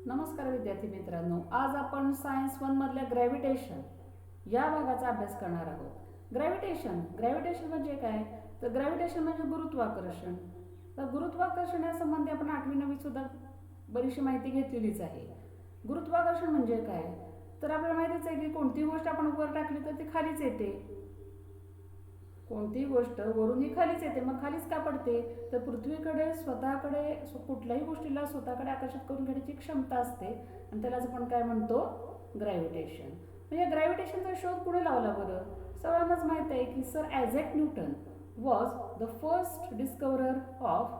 नमस्कार विद्यार्थी मित्रांनो, आज आपण सायन्स 1 मधल्या ग्रॅव्हिटेशन या भागाचा अभ्यास करणार आहोत. ग्रॅव्हिटेशन म्हणजे काय? तर ग्रॅव्हिटेशन म्हणजे गुरुत्वाकर्षण. तर गुरुत्वाकर्षण या संबंधी आपण 8वी 9वी सुद्धा बरीचशी माहिती घेतलेलीच आहे. गुरुत्वाकर्षण म्हणजे काय? तर आपल्याला माहितीच आहे की कोणती गोष्ट आपण वर टाकली तर ती खालीच येते. कोणतीही गोष्ट वरून ही खालीच येते, मग खालीच का पडते? तर पृथ्वीकडे स्वतःकडे कुठल्याही गोष्टीला स्वतःकडे आकर्षित करून घेण्याची क्षमता असते आणि त्यालाच आपण काय म्हणतो? ग्रॅव्हिटेशन. म्हणजे ग्रॅव्हिटेशनचा शोध कुणी लावला बरं? सगळ्यांनाच माहित आहे की sir Isaac Newton was the first discoverer of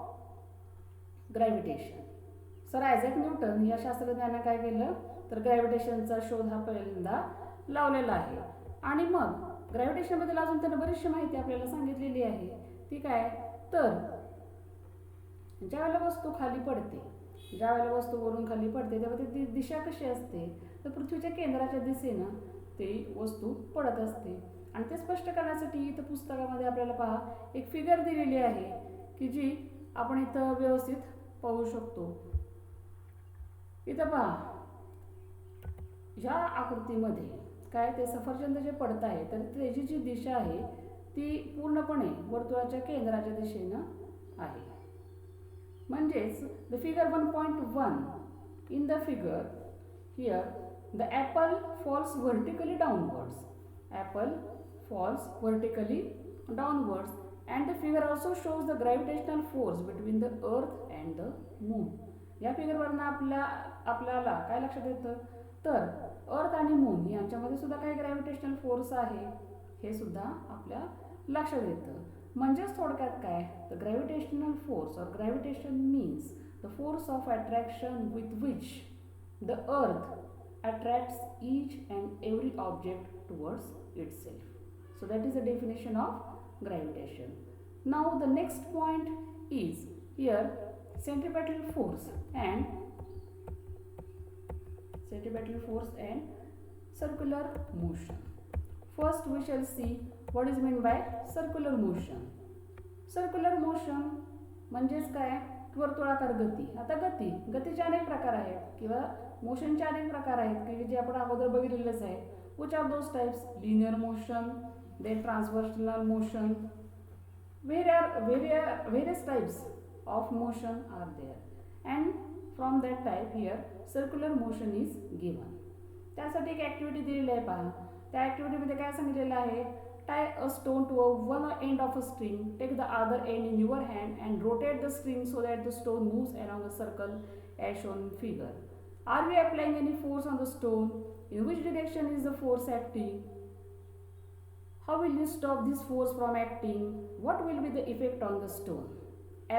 gravitation. Sir Isaac Newton या शास्त्रज्ञाने काय केलं? तर ग्रॅव्हिटेशनचा शोध हा पहिल्यांदा लावलेला आहे. आणि मग ग्रॅव्हिटेशनबद्दल अजून त्यानं बरीचशी माहिती आपल्याला सांगितलेली आहे. ती काय? तर ज्या वेळेला वस्तू खाली पडते, ज्या वेळेला वस्तू वरून खाली पडते तेव्हा ती दिशा कशी असते? तर पृथ्वीच्या केंद्राच्या दिशेनं ती वस्तू पडत असते. आणि ते स्पष्ट करण्यासाठी इथं पुस्तकामध्ये आपल्याला पहा एक फिगर दिलेली आहे की जी आपण इथं व्यवस्थित पाहू शकतो. इथं पहा, ह्या आकृतीमध्ये काय ते सफरचंद जे पडत आहे तर त्याची जी दिशा आहे ती पूर्णपणे वर्तुळाच्या केंद्राच्या दिशेनं आहे. म्हणजेच the figure 1.1 in the figure here the apple falls vertically downwards. Apple falls vertically downwards and the figure also shows the gravitational force between the earth and the moon. या फिगरवरनं आपल्याला काय लक्षात येतं? तर अर्थ आणि मून यांच्यामध्ये सुद्धा काही ग्रॅव्हिटेशनल फोर्स आहे हे सुद्धा आपल्या लक्षात येतं. म्हणजेच थोडक्यात काय? द ग्रॅव्हिटेशनल फोर्स और gravitation means the force of attraction with which the earth attracts each and every object towards itself. So that is the definition of gravitation. Now the next point is here centripetal force and circular motion. First we shall see what is meant by circular motion. Circular motion म्हणजेच काय? वर्तुळाकार गती. आता गतीचे अनेक प्रकार आहेत किंवा मोशनचे अनेक प्रकार आहेत की जे आपण अगोदर बघितलेलेच आहे. Which are those types? Linear motion, then transverse motion. Various types of motion are there, and from that type here circular motion is given. त्यासाठी एक ॲक्टिव्हिटी दिलेली आहे पहा. त्या ॲक्टिव्हिटीमध्ये काय सांगितलेलं आहे? Tie a stone to one end of a string, take the other end in your hand and rotate the string so that the stone moves along a circle as shown in figure. Are we applying any force on the stone? In which direction is the force acting? How will you stop this force from acting? What will be the effect on the stone?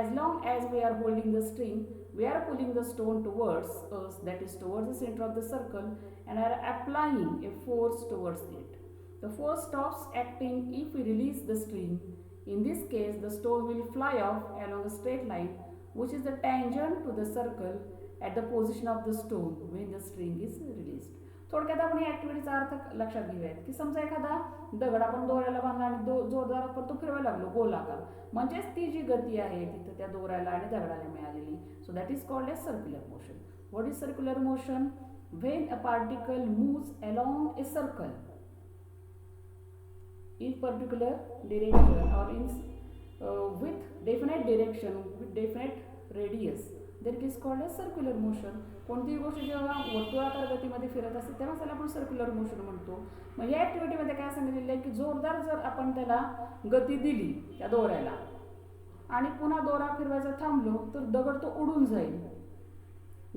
As long as we are holding the string, we are pulling the stone towards us, that is towards the center of the circle, and are applying a force towards it. The force stops acting if we release the string. In this case, the stone will fly off along a straight line, which is the tangent to the circle at the position of the stone when the string is released. थोडक्यात आपण या ॲक्टिव्हिटीचा अर्थ लक्षात घेऊयात की समजा एखादा दगड आपण दोऱ्याला बांधला आणि जोरदार आपण तो फिरवायला लागलो गोलाकार, म्हणजेच ती जी गती आहे तिथं त्या दोऱ्याला आणि दगडाला मिळालेली. So that is called as circular motion. What is circular motion? When a particle moves along a circle in particular direction or in with definite direction, with definite radius, then it is called as circular motion. कोणतीही गोष्ट जेव्हा वर्तुळाकार गतीमध्ये फिरत असते तेव्हा त्याला आपण सर्क्युलर मोशन म्हणतो. मग या ॲक्टिव्हिटीमध्ये काय सांगितलेलं आहे की जोरदार जर आपण त्याला गती दिली त्या दोऱ्याला आणि पुन्हा दोरा फिरवायचा थांबलो तर दगड तो उडून जाईल.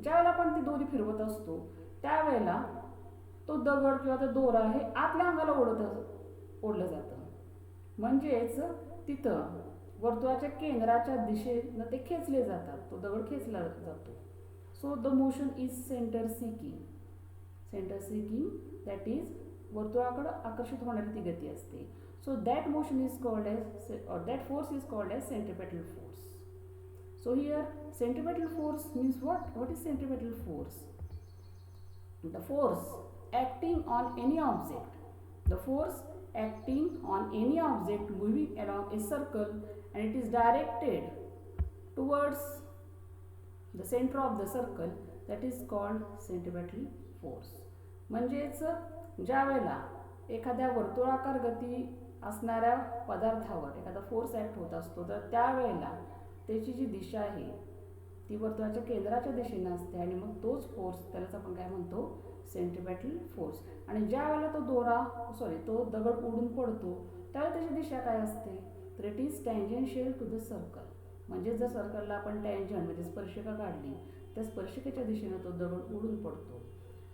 ज्यावेळेला आपण ती दोरी फिरवत असतो त्यावेळेला तो दगड किंवा तो दोरा हे आतल्या अंगाला ओढलं जातं. म्हणजेच तिथं वर्तुळाच्या केंद्राच्या दिशेनं ते खेचले जातात, तो दगड खेचला जातो. So the motion is centre seeking. That is वर्तुळाकडे आकर्षित होणारी ती गती असते. So that motion is called as और that force is called as centripetal force. So here centripetal force means what is centripetal force? The force acting on any object. The force acting on any object moving along a circle and it is directed towards the centre of the circle, that is called centripetal force. म्हणजेच ज्या वेळेला एखाद्या वर्तुळाकार गती असणाऱ्या पदार्थावर एखादा force act होत असतो, तर त्यावेळेला त्याची जी दिशा आहे ती वर्तुळाच्या केंद्राच्या दिशेने असते आणि मग तोच फोर्स, त्यालाच आपण काय म्हणतो, सेंट्रिपेटल फोर्स. आणि ज्या वेळेला तो दगड उडून पडतो त्यावेळेला त्याची दिशा काय असते, तर it is tangential to the circle. म्हणजे जर सर्कलला आपण टँजंट म्हणजे स्पर्शिका काढली, त्या स्पर्शिकेच्या दिशेने तो दगड उडून पडतो.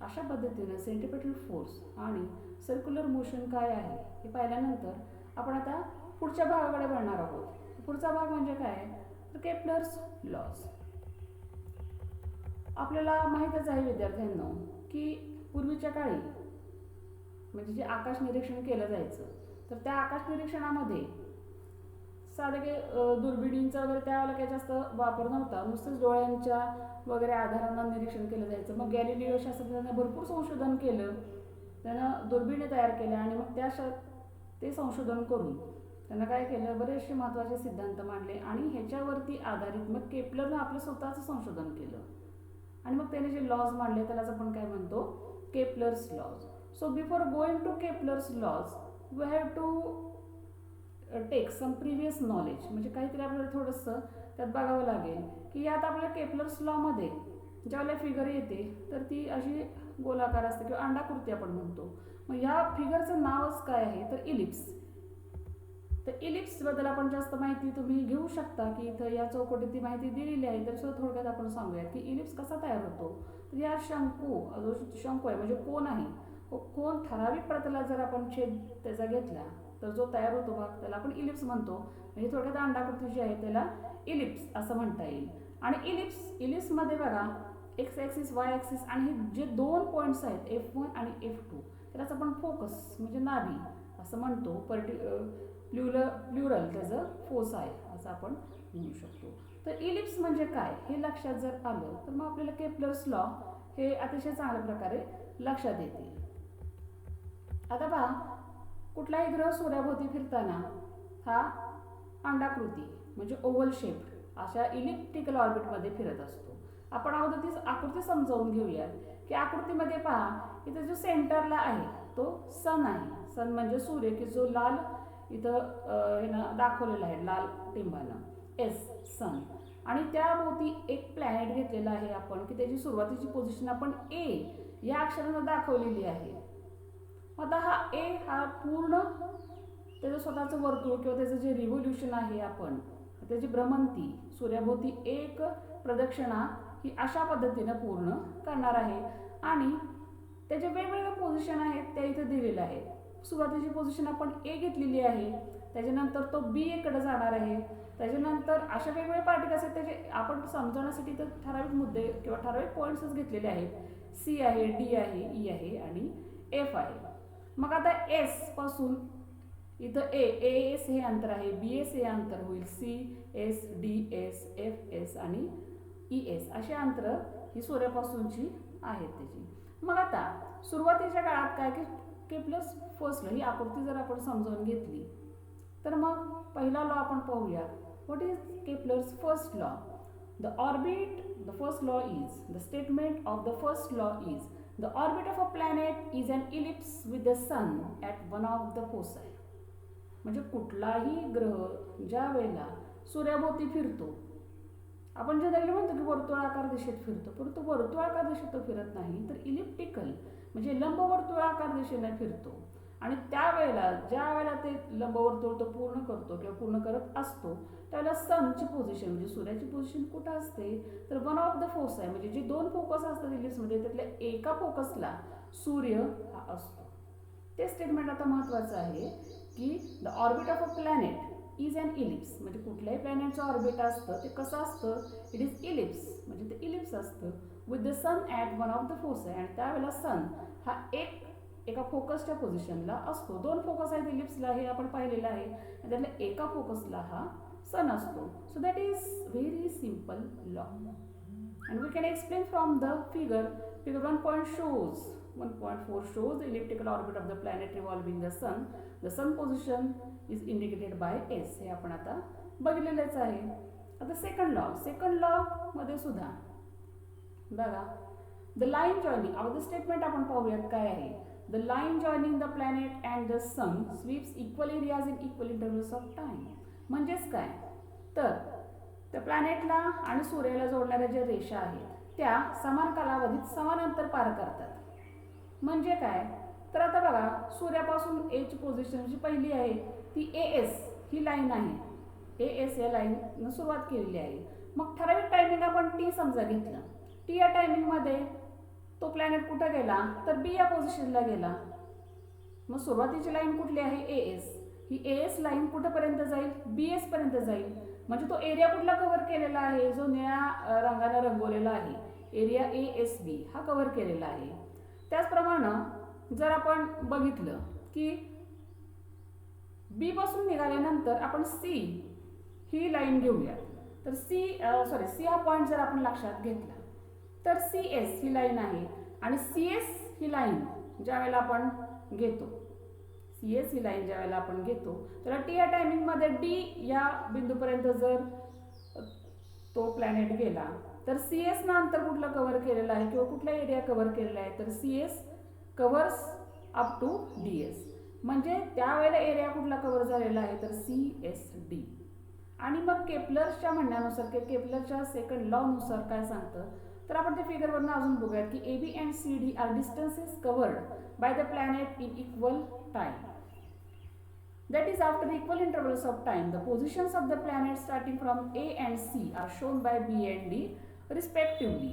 अशा पद्धतीने सेंट्रिपेटल फोर्स आणि सर्क्युलर मोशन काय आहे हे पाहिल्यानंतर आपण आता पुढच्या भागाकडे वळणार आहोत. पुढचा भाग म्हणजे काय, तर केप्लर्स लॉज. आपल्याला माहीतच आहे विद्यार्थ्यांनो की पूर्वीच्या काळी म्हणजे जे आकाश निरीक्षण केलं जायचं, तर त्या आकाश निरीक्षणामध्ये साधे काही दुर्बिणींचा वगैरे त्यावेळेला काही जास्त वापर नव्हता, नुसतेच डोळ्यांच्या वगैरे आधारानं निरीक्षण केलं जायचं. मग गॅलिलिओ शास्त्रज्ञांनी भरपूर संशोधन केलं, त्यानं दुर्बिणी तयार केल्या आणि मग ते संशोधन करून त्यांना काय केलं, बरेचसे महत्त्वाचे सिद्धांत मांडले आणि ह्याच्यावरती आधारित मग केपलरनं आपलं स्वतःचं संशोधन केलं आणि मग त्याने जे लॉज मांडले त्यालाच आपण काय म्हणतो, Kepler's laws. So before going to Kepler's laws we have to take some previous knowledge. म्हणजे काहीतरी आपल्याला थोडंसं त्यात बघावं लागेल की यात आपल्या केपलर्स लॉमध्ये ज्यावेळेला फिगर येते तर ती अशी गोलाकार असते किंवा अंडाकृती आपण म्हणतो. मग ह्या फिगरचं नावच काय आहे, तर इलिप्स. तर इलिप्सबद्दल आपण जास्त माहिती तुम्ही घेऊ शकता की इथं या चौकटीत ती माहिती दिलेली आहे. तर सुद्धा थोडक्यात आपण सांगूयात की इलिप्स कसा तयार होतो. तर या शंकू आहे म्हणजे कोन आहे, कोन ठराविक प्रतलात जर आपण छेद त्याचा घेतला तर जो तयार होतो भाग त्याला आपण इलिप्स म्हणतो. म्हणजे थोडक्यात अंडाकृती जी आहे त्याला इलिप्स असं म्हणता येईल. आणि इलिप्समध्ये बघा एक्स ॲक्सिस वाय ॲक्सिस आणि हे जे दोन पॉईंट्स आहेत F1 आणि F2 त्यालाच आपण फोकस म्हणजे नाभी असं म्हणतो. प्लुरल त्याचं फोस आहे असं आपण म्हणू शकतो. तर इलिप्स म्हणजे काय हे लक्षात जर आलं तर मग आपल्याला केपलर्स लॉ हे अतिशय चांगल्या प्रकारे लक्षात येतील. आता पहा, कुठलाही ग्रह सूर्याभोवती फिरताना हा अंडाकृती म्हणजे ओव्हल शेप अशा इलिप्टिकल ऑर्बिटमध्ये फिरत असतो. आपण अगोदर ती आकृती समजावून घेऊया की आकृतीमध्ये पहा इथं जो सेंटरला आहे तो सन आहे. सन म्हणजे सूर्य की जो लाल इथं दाखवलेला आहे लाल टिंबानं एस सन. आणि त्याभोवती एक प्लॅनेट घेतलेला आहे आपण की त्याची सुरुवातीची पोझिशन आपण ए या अक्षरानं दाखवलेली आहे. आता हा ए हा पूर्ण त्याचं स्वतःचं वर्तुळ किंवा त्याचं जे रिव्होल्युशन आहे आपण त्याची भ्रमंती सूर्याभोवती एक प्रदक्षिणा ही अशा पद्धतीनं पूर्ण करणार आहे. आणि त्याचे वेगवेगळे पोझिशन आहेत त्या इथे दिलेल्या आहेत. सुरुवातीची पोझिशन आपण ए घेतलेली आहे, त्याच्यानंतर तो बी एकडे जाणार आहे, त्याच्यानंतर अशा वेगवेगळे पार्टिकल्स आहेत त्याचे आपण समजवण्यासाठी तर ठराविक मुद्दे किंवा ठराविक पॉईंट्सच घेतलेले आहेत. सी आहे, डी आहे, ई आहे आणि एफ आहे. मग आता एस पासून इथं एस हे अंतर आहे, बी एस हे अंतर होईल, C S, D S, F S आणि ई एस अशी अंतरं ही सूर्यापासूनची आहेत त्याची. मग आता सुरुवातीच्या काळात काय की केपलर्स फर्स्ट लॉ ही आकृती जर आपण समजावून घेतली तर मग पहिला लॉ आपण पाहूया. What is Kepler's first law? The first law is the statement of the first law is the orbit of a planet is an ellipse with the sun at one of the foci. म्हणजे कुठलाही ग्रह ज्या वेळेला सूर्याभोवती फिरतो, आपण generally म्हणतो की वर्तुळाकार दिशेत फिरतो, परंतु वर्तुळाकार दिशेत तो फिरत नाही तर इलिप्टिकल म्हणजे लंबवर्तुळाकार दिशेने फिरतो. आणि त्यावेळेला ज्या वेळेला ते लंबवर्तुळ तो पूर्ण करतो किंवा पूर्ण करत असतो त्यावेळेला सनची पोझिशन म्हणजे सूर्याची पोझिशन कुठं असते तर वन ऑफ द फोकस आहे. म्हणजे जे दोन फोकस असतात इलिप्समध्ये त्यातल्या एका फोकसला सूर्य हा असतो. ते स्टेटमेंट आता महत्त्वाचं आहे की the orbit of a planet is an ellipse. म्हणजे कुठल्याही प्लॅनेटचं ऑर्बिट असतं ते कसं असतं, इट इज इलिप्स म्हणजे ते इलिप्स असतं with the sun at one of the focus आहे. आणि त्यावेळेला सन हा एका फोकसच्या पोझिशनला असतो. दोन फोकस आहेत इलिप्सला हे आपण पाहिलेलं आहे आणि त्यातल्या एका फोकसला हा सन असतो. So that is very simple law and we can explain from the figure 1.4 shows the elliptical orbit of the planet revolving the sun. The sun position is indicated by S. हे आपण आता बघितलेलंच आहे. आता second law मध्ये सुद्धा बघा, the line joining अगोदर statement आपण पाहूयात काय आहे. The line joining the planet and the sun sweeps equal areas in equal intervals of time. म्हणजेच काय, तर त्या प्लॅनेटला आणि सूर्याला जोडणाऱ्या ज्या रेषा आहेत त्या समान कालावधीत समान अंतर पार करतात. म्हणजे काय, तर आता बघा, सूर्यापासून एची पोझिशन जी पहिली आहे ती एएस ही लाईन आहे. एएस या लाईननं सुरुवात केलेली आहे. मग ठराविक टायमिंग आपण टी समजा घेतलं. टी या टायमिंगमध्ये तो प्लॅनेट कुठं गेला, तर बी या पोझिशनला गेला. मग सुरुवातीची लाईन कुठली आहे, एएस. ही एएस लाईन कुठंपर्यंत जाईल, बीएस पर्यंत जाईल. म्हणजे तो एरिया कुठला कव्हर केलेला आहे, जो निळ्या रंगाने रंगवलेला आहे, एरिया एएसबी हा कव्हर केलेला आहे. त्याचप्रमाणे जर आपण बघितलं की बी पासून निघाल्यानंतर आपण सी ही लाईन घेऊया. तर सी हा पॉईंट जर आपण लक्षात घेतला तर सी एस ही लाईन आहे आणि सी एस ही लाईन ज्या वेळेला आपण घेतो, सी एस ही लाईन ज्या वेळेला आपण घेतो तर टी या टायमिंगमध्ये डी या बिंदूपर्यंत जर तो प्लॅनेट गेला तर सी एस ना अंतर कुठलं कव्हर केलेलं आहे किंवा कुठला एरिया कव्हर केलेला आहे, तर C S covers up to D S. म्हणजे त्यावेळेला एरिया कुठला कव्हर झालेला आहे, तर सी एस डी. आणि मग केपलरच्या म्हणण्यानुसार केपलरच्या सेकंड लॉ नुसार काय सांगतं, तर आपण त्या फिगरवरनं अजून बघूयात की A B and C D are distances covered by the planet in equal time. That is, after the equal intervals of time, the positions of the planets starting from A and C are shown by B and D respectively.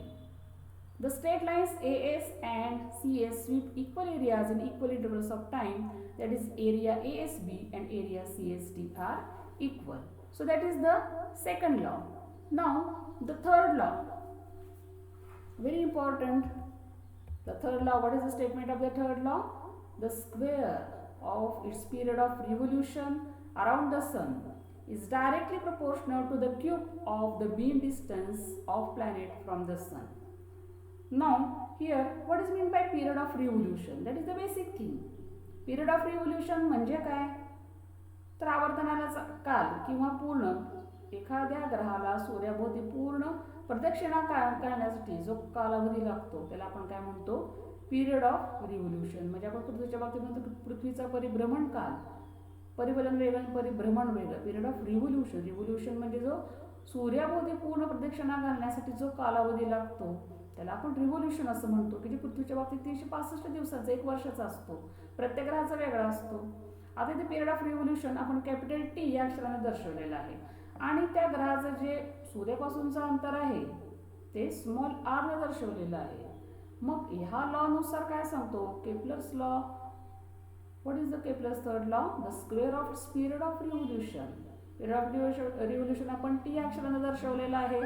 The straight lines AS and CS sweep equal areas in equal intervals of time. That is, area ASB and area CSD are equal. So that is the second law. Now the third law, very important. The third law, what is the statement of the third law? The square of its period of revolution around the sun is directly proportional to the cube of the mean distance of planet from the sun. Now here, what is meant by period of revolution? That is the basic thing. Period of revolution म्हणजे काय, तर आवर्तनाचा काल किंवा पूर्ण एखाद्या ग्रहाला सूर्याभोवती पूर्ण प्रदक्षिणा करण्यासाठी जो कालावधी लागतो त्याला आपण काय म्हणतो, पिरियड ऑफ रिव्होल्यूशन. म्हणजे आपण पृथ्वीच्या बाबतीत म्हणतो पृथ्वीचा परिभ्रमण काल, परिवलन वेगळं परिभ्रमण वेगळं. पिरियड ऑफ रिव्होल्यूशन, रिव्होल्यूशन म्हणजे जो सूर्याभोवती पूर्ण प्रदक्षिणा घालण्यासाठी जो कालावधी लागतो त्याला आपण रिव्होल्यूशन असं म्हणतो, की जे पृथ्वीच्या बाबतीत 365 दिवसाचा 1 वर्षाचा असतो. प्रत्येक ग्रहाचा वेगळा असतो. आता इथे पिरियड ऑफ रिव्होल्यूशन आपण कॅपिटल टी या अक्षराने दर्शवलेलं आहे आणि त्या ग्रहाचं जे सूर्यापासूनचं अंतर आहे ते स्मॉल आर ने दर्शवलेलं आहे. मग ह्या लॉ नुसार काय सांगतो, Kepler's law. What is the Kepler's third law? The square of its period of revolution. Period of revolution आपण टी अक्षराने दर्शवलेलं आहे,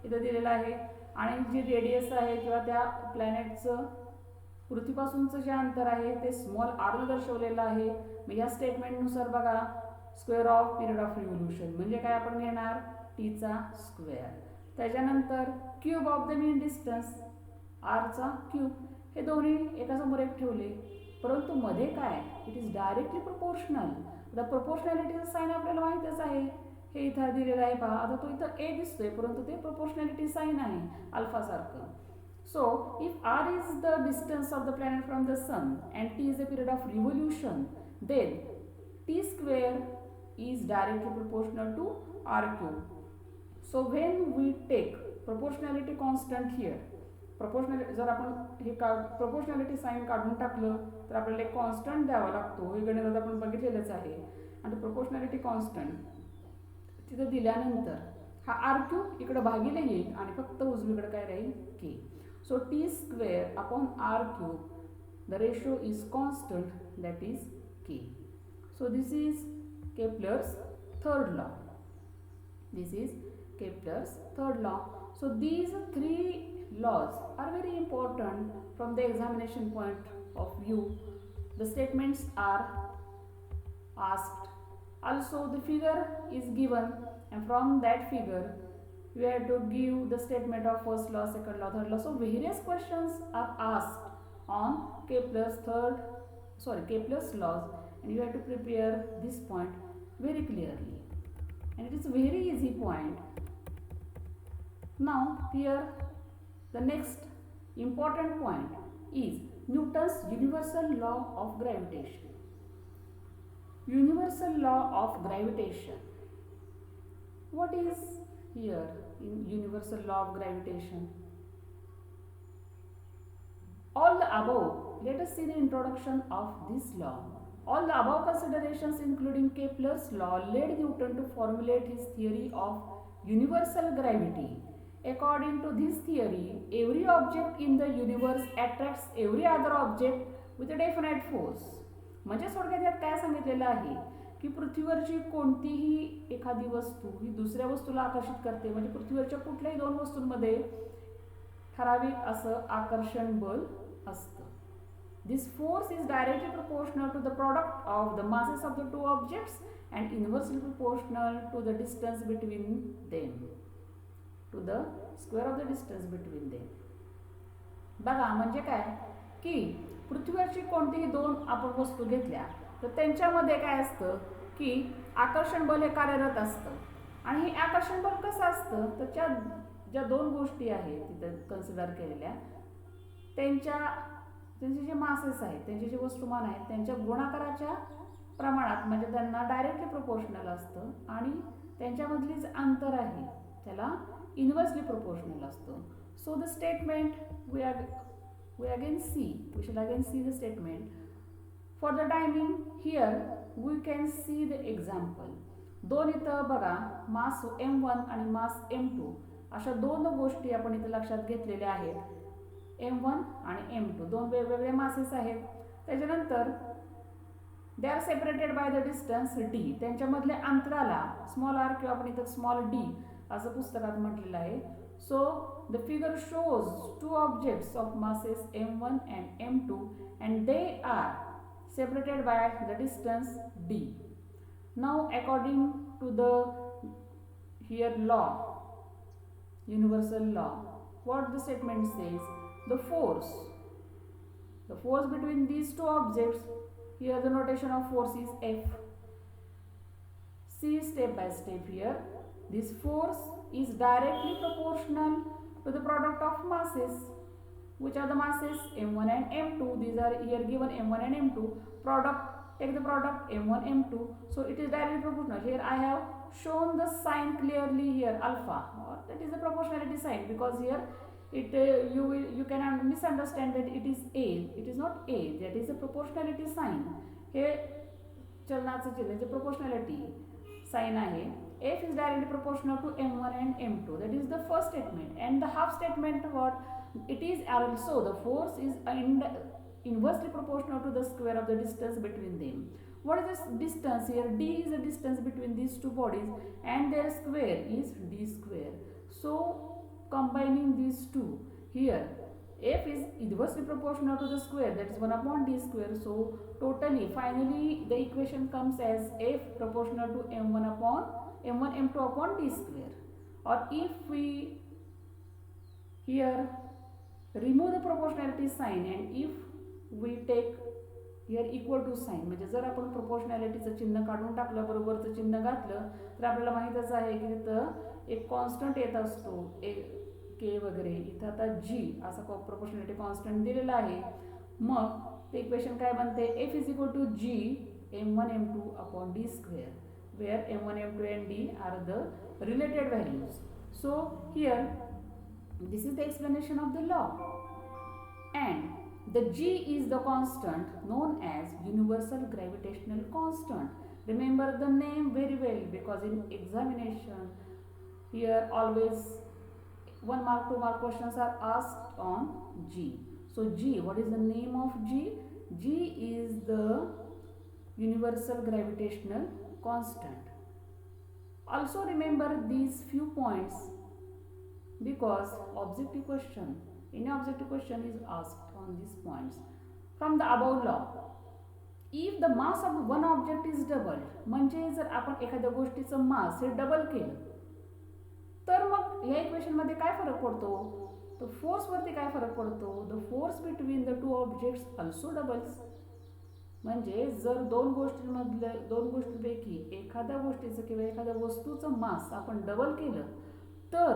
इथं दिलेलं आहे. आणि जी रेडियस आहे किंवा त्या प्लॅनेटचं पृथ्वीपासूनचं जे अंतर आहे ते स्मॉल आर ने दर्शवलेलं आहे. मग या स्टेटमेंटनुसार बघा, square of period of revolution म्हणजे काय आपण घेणार, टीचा स्क्वेअर. त्याच्यानंतर cube of the mean distance, आरचा क्यूब. हे दोन्ही एकासमोर एक ठेवले, परंतु मध्ये काय, it is directly proportional. The प्रोपोर्शनॅलिटीचं साईन आपल्याला माहितीच आहे, हे इथं दिलेलं आहे पहा. आता तो इथं ए दिसतोय परंतु ते प्रोपोर्शनॅलिटी साईन आहे अल्फासारखं. So, if r is the distance of the planet from the sun and t is the period of revolution, then t square is directly proportional to r cube. So, when we take proportionality constant here, जर आपण हे proportionality sign काढून टाकलं तर आपल्याला एक constant द्यावा लागतो. हे गणितात आपण बघितलेलंच आहे. आणि proportionality constant तिथं दिल्यानंतर हा आर क्यूब इकडे भागिले येईल आणि फक्त उजवीकडे काय राहील, के. So t square upon r cube, the ratio is constant, that is k. So this is Kepler's third law. This is Kepler's third law. So these 3 laws are very important from the examination point of view. The statements are asked. Also the figure is given and from that figure we have to give the statement of first law, second law, third law. So various questions are asked on Kepler's laws, and you have to prepare this point very clearly. And it is a very easy point. Now here The next important point is Newton's universal law of gravitation. Universal law of gravitation. What is here in universal law of gravitation? All the above, let us see the introduction of this law. All the above considerations, including Kepler's law, led Newton to formulate his theory of universal gravity. According to this theory, every object in the universe attracts every other object with a definite force. म्हणजे थोडक्यात यात काय सांगितलेलं आहे की पृथ्वीवरची कोणतीही एखादी वस्तू ही दुसऱ्या वस्तूला आकर्षित करते. म्हणजे पृथ्वीवरच्या कुठल्याही दोन वस्तूंमध्ये ठराविक असं आकर्षण बल असतं. This force is directly proportional to the product of the masses of the two objects and inversely proportional to the distance between them, to the square of the distance between them. बघा म्हणजे काय की पृथ्वीवरची कोणतीही दोन आपण वस्तू घेतल्या तर त्यांच्यामध्ये काय असतं की आकर्षण बल हे कार्यरत असतं. आणि हे आकर्षण बल कसं असतं तर ज्या दोन गोष्टी आहेत तिथं कन्सिडर केलेल्या त्यांचे जे मासेस आहेत, त्यांचे जे वस्तुमान आहेत त्यांच्या गुणाकाराच्या प्रमाणात म्हणजे त्यांना डायरेक्टली प्रोपोर्शनल असतं आणि त्यांच्यामधली जे अंतर आहे त्याला इन्व्हर्सली प्रोपोर्शनल असतं. So the statement we shall again see the statement. For the timing here we can see the example. दोन इथं बघा मास m1 आणि मास m2 अशा दोन गोष्टी आपण इथं लक्षात घेतलेल्या आहेत. m1 आणि m2 दोन वेगवेगळे मासेस आहेत. त्याच्यानंतर they are separated by the distance d. त्यांच्यामधल्या अंतराला स्मॉल r किंवा आपण इथं स्मॉल d असं पुस्तकात म्हटलेलं आहे. So the figure shows two objects of masses m1 and m2 and they are separated by the distance d. Now according to the here law, universal law, what the statement says, the force between these two objects, here the notation of force is F. See step by step here. This force is directly proportional to the product of masses. Which are the masses? m1 and m2. These are here given m1 and m2. Product, take the product m1 m2. So it is directly proportional. Here I have shown the sign clearly here alpha. That is the proportionality sign because here you can misunderstand that it is a. It is not a. That is the proportionality sign. Here चलनाचं चिन्ह proportionality sign आहे. F is directly proportional to m1 and m2. That is the first statement. And the half statement what? It is also the force is inversely proportional to the square of the distance between them. What is this distance here? D is the distance between these two bodies and their square is d square. So combining these two here, F is inversely proportional to the square, that is 1 upon d square. So totally finally the equation comes as F proportional to m1 m2 upon d square. Or if we here remove the proportionality sign and if we take here equal to sign, म्हणजे जर आपण proportionalityचं चिन्ह काढून टाकलं बरोबरचं चिन्ह घातलं तर आपल्याला माहितच आहे की तिथं एक कॉन्स्टंट येत असतो k वगैरे. इथं आता g असा proportionality कॉन्स्टंट दिलेला आहे. मग ते इक्वेशन काय बनते? F is equal to g m1 m2 upon d square, where m1 m2 and d are the related values. So here this is the explanation of the law, and the g is the constant known as universal gravitational constant. Remember the name very well because in examination here always 1 mark 2 mark questions are asked on g. So g, what is the name of g? G is the universal gravitational constant. Also remember these few points because objective question, any objective question is asked on these points. From the above law, if the mass of one object is doubled, म्हणजे जर आपण एखाद्या गोष्टीचं मास हे double केलं तर मग या इक्वेशन मध्ये काय फरक पडतो? तर फोर्स वरती काय फरक पडतो? The force between the two objects also doubles. म्हणजे जर दोन गोष्टींपैकी एखाद्या गोष्टीचं किंवा एखाद्या वस्तूचं मास आपण डबल केलं तर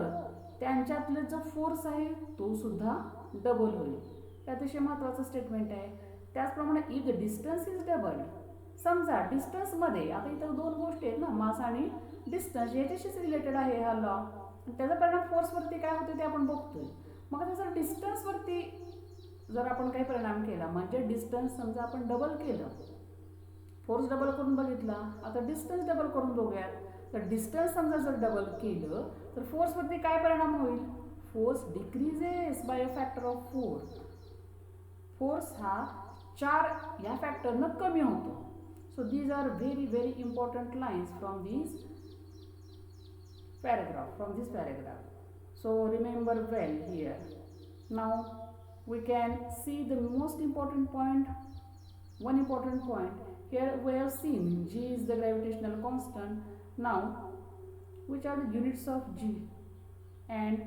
त्यांच्यातलं जो फोर्स आहे तो सुद्धा डबल होईल. हे अतिशय महत्त्वाचं स्टेटमेंट आहे. त्याचप्रमाणे if the distance is double, समजा डिस्टन्समध्ये आता इथं दोन गोष्टी आहेत ना, मास आणि डिस्टन्स, याच्याशीच रिलेटेड आहे हा लॉ. त्याचा परिणाम फोर्सवरती काय होतो ते आपण बघतोय. मग आता जर डिस्टन्सवरती जर आपण काही परिणाम केला, म्हणजे डिस्टन्स समजा आपण डबल केलं, फोर्स डबल करून बघितला, आता डिस्टन्स डबल करून बघूयात. तर डिस्टन्स समजा जर डबल केलं तर फोर्सवरती काय परिणाम होईल? Force decreases by a factor of 4. Force हा 4 या फॅक्टरनं कमी होतो. So these are very very important lines from this paragraph. So remember well here. Now we can see the most important point. One important point here we have seen G is the gravitational constant. Now which are the units of G and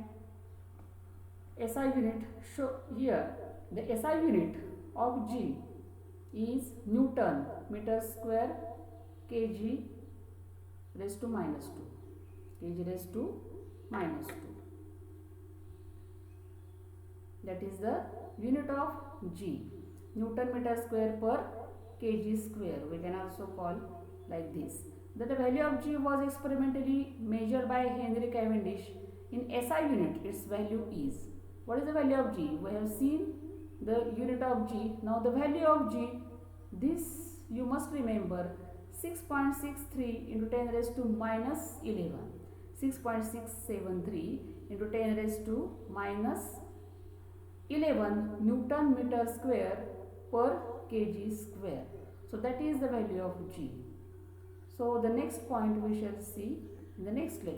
SI unit? Show here the SI unit of G is Newton meter square kg raised to minus 2. kg raised to minus 2. That is the unit of G, Newton meter square per kg square. We can also call like this. That the value of G was experimentally measured by Henry Cavendish. In SI unit, its value is. What is the value of G? We have seen the unit of G. Now the value of G, this you must remember, 6.63 into 10 raised to minus 11. 6.673 into 10 raised to minus 11 Newton meter square per kg square. So that is the value of G. So the next point we shall see in the next lecture.